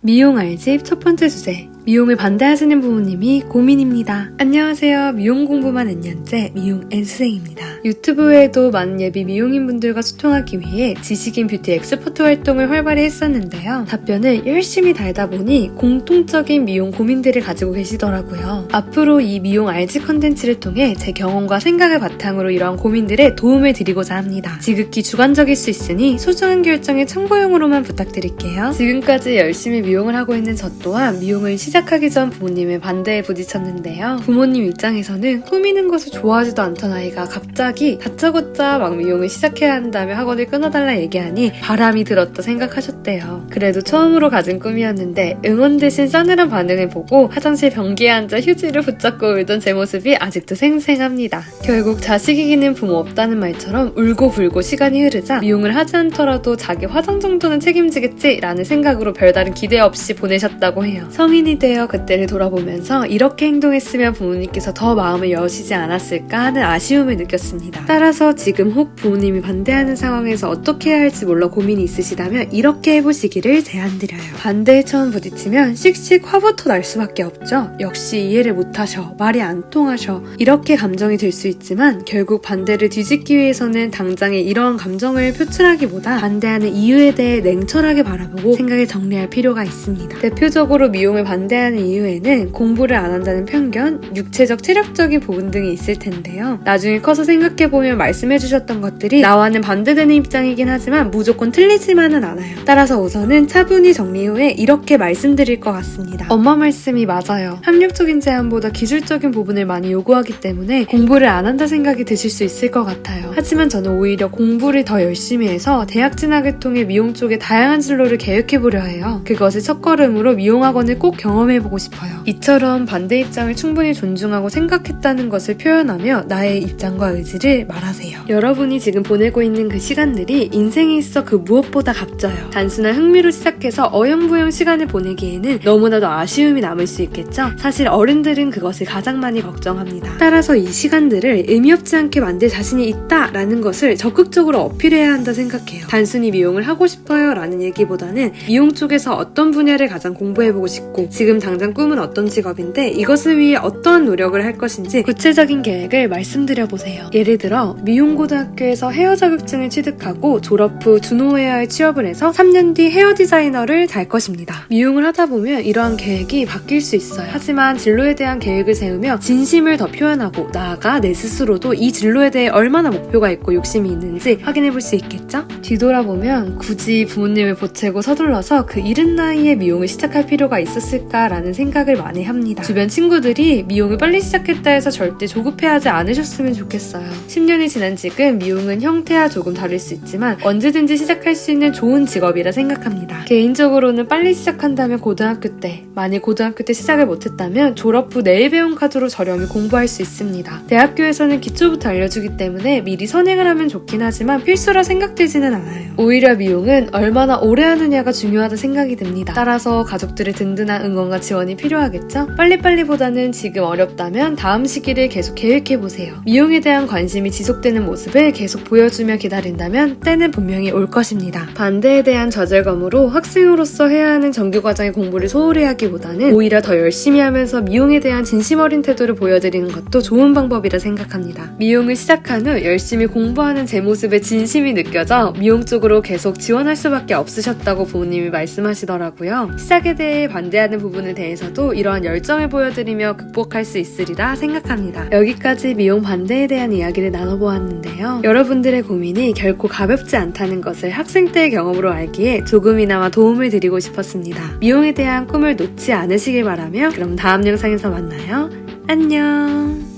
미용 알집 첫 번째 주제, 미용을 반대하시는 부모님이 고민입니다. 안녕하세요. 미용 공부만 N년째 미용 N수생입니다. 유튜브에도 많은 예비 미용인분들과 소통하기 위해 지식인 뷰티 엑스퍼트 활동을 활발히 했었는데요. 답변을 열심히 달다 보니 공통적인 미용 고민들을 가지고 계시더라고요. 앞으로 이 미용 알집 컨텐츠를 통해 제 경험과 생각을 바탕으로 이러한 고민들에 도움을 드리고자 합니다. 지극히 주관적일 수 있으니 소중한 결정의 참고용으로만 부탁드릴게요. 지금까지 열심히 미용을 하고 있는 저 또한 미용을 시작하기 전 부모님의 반대에 부딪혔는데요. 부모님 입장에서는 꾸미는 것을 좋아하지도 않던 아이가 갑자기 다짜고짜 막 미용을 시작해야 한다며 학원을 끊어달라 얘기하니 바람이 들었다 생각하셨대요. 그래도 처음으로 가진 꿈이었는데 응원 대신 싸늘한 반응을 보고 화장실 변기에 앉아 휴지를 붙잡고 울던 제 모습이 아직도 생생합니다. 결국 자식 이기는 부모 없다는 말처럼 울고불고 시간이 흐르자 미용을 하지 않더라도 자기 화장 정도는 책임지겠지 라는 생각으로 별다른 기대 없이 보내셨다고 해요. 성인이 되어 그때를 돌아보면서 이렇게 행동했으면 부모님께서 더 마음을 여시지 않았을까 하는 아쉬움을 느꼈습니다. 따라서 지금 혹 부모님이 반대하는 상황에서 어떻게 해야 할지 몰라 고민이 있으시다면 이렇게 해보시기를 제안드려요. 반대에 처음 부딪히면 씩씩 화부터 날 수밖에 없죠. 역시 이해를 못하셔, 말이 안 통하셔, 이렇게 감정이 들 수 있지만 결국 반대를 뒤집기 위해서는 당장에 이러한 감정을 표출하기보다 반대하는 이유에 대해 냉철하게 바라보고 생각을 정리할 필요가 있습니다. 대표적으로 미용을 반대하는 이유에는 공부를 안 한다는 편견, 육체적, 체력적인 부분 등이 있을 텐데요. 나중에 커서 생각해보면 말씀해주셨던 것들이 나와는 반대되는 입장이긴 하지만 무조건 틀리지만은 않아요. 따라서 우선은 차분히 정리 후에 이렇게 말씀드릴 것 같습니다. 엄마 말씀이 맞아요. 학력적인 제한보다 기술적인 부분을 많이 요구하기 때문에 공부를 안 한다 생각이 드실 수 있을 것 같아요. 하지만 저는 오히려 공부를 더 열심히 해서 대학 진학을 통해 미용 쪽에 다양한 진로를 계획해보려 해요. 그것을 첫걸음으로 미용학원을 꼭 경험해보고 싶어요. 이처럼 반대 입장을 충분히 존중하고 생각했다는 것을 표현하며 나의 입장과 의지를 말하세요. 여러분이 지금 보내고 있는 그 시간들이 인생에 있어 그 무엇보다 값져요. 단순한 흥미로 시작해서 어영부영 시간을 보내기에는 너무나도 아쉬움이 남을 수 있겠죠? 사실 어른들은 그것을 가장 많이 걱정합니다. 따라서 이 시간들을 의미 없지 않게 만들 자신이 있다라는 것을 적극적으로 어필해야 한다 생각해요. 단순히 미용을 하고 싶어요 라는 얘기보다는 미용 쪽에서 어떤 분야를 가장 공부해보고 싶고 지금 당장 꿈은 어떤 직업인데 이것을 위해 어떠한 노력을 할 것인지 구체적인 계획을 말씀드려보세요. 예를 들어 미용고등학교에서 헤어 자격증을 취득하고 졸업 후 준호 헤어에 취업을 해서 3년 뒤 헤어 디자이너를 달 것입니다. 미용을 하다 보면 이러한 계획이 바뀔 수 있어요. 하지만 진로에 대한 계획을 세우며 진심을 더 표현하고 나아가 내 스스로도 이 진로에 대해 얼마나 목표가 있고 욕심이 있는지 확인해볼 수 있겠죠? 뒤돌아보면 굳이 부모님을 보채고 서둘러서 그 이른 나이에 미용을 시작할 필요가 있었을까라는 생각을 많이 합니다. 주변 친구들이 미용을 빨리 시작했다 해서 절대 조급해하지 않으셨으면 좋겠어요. 10년이 지난 지금 미용은 형태와 조금 다를 수 있지만 언제든지 시작할 수 있는 좋은 직업이라 생각합니다. 개인적으로는 빨리 시작한다면 고등학교 때, 만일 고등학교 때 시작을 못했다면 졸업 후 내일 배운 카드로 저렴히 공부할 수 있습니다. 대학교에서는 기초부터 알려주기 때문에 미리 선행을 하면 좋긴 하지만 필수라 생각되지는 않아요. 오히려 미용은 얼마나 오래 하느냐가 중요하다 생각이 듭니다. 따라서 가족들의 든든한 응원과 지원이 필요하겠죠? 빨리빨리보다는 지금 어렵다면 다음 시기를 계속 계획해보세요. 미용에 대한 관심이 지속되는 모습을 계속 보여주며 기다린다면 때는 분명히 올 것입니다. 반대에 대한 좌절감으로 학생으로서 해야 하는 정규과정의 공부를 소홀히 하기보다는 오히려 더 열심히 하면서 미용에 대한 진심 어린 태도를 보여드리는 것도 좋은 방법이라 생각합니다. 미용을 시작한 후 열심히 공부하는 제 모습에 진심이 느껴져 미용 쪽으로 계속 지원할 수밖에 없으셨다고 부모님이 말씀하시더라고요. 시작에 대해 반대하는 부분에 대해서도 이러한 열정을 보여드리며 극복할 수 있으리라 생각합니다. 여기까지 미용 반대에 대한 이야기를 나눠보았는데요. 여러분들의 고민이 결코 가볍지 않다는 것을 학생 때의 경험으로 알기에 조금이나마 도움을 드리고 싶었습니다. 미용에 대한 꿈을 놓지 않으시길 바라며 그럼 다음 영상에서 만나요. 안녕.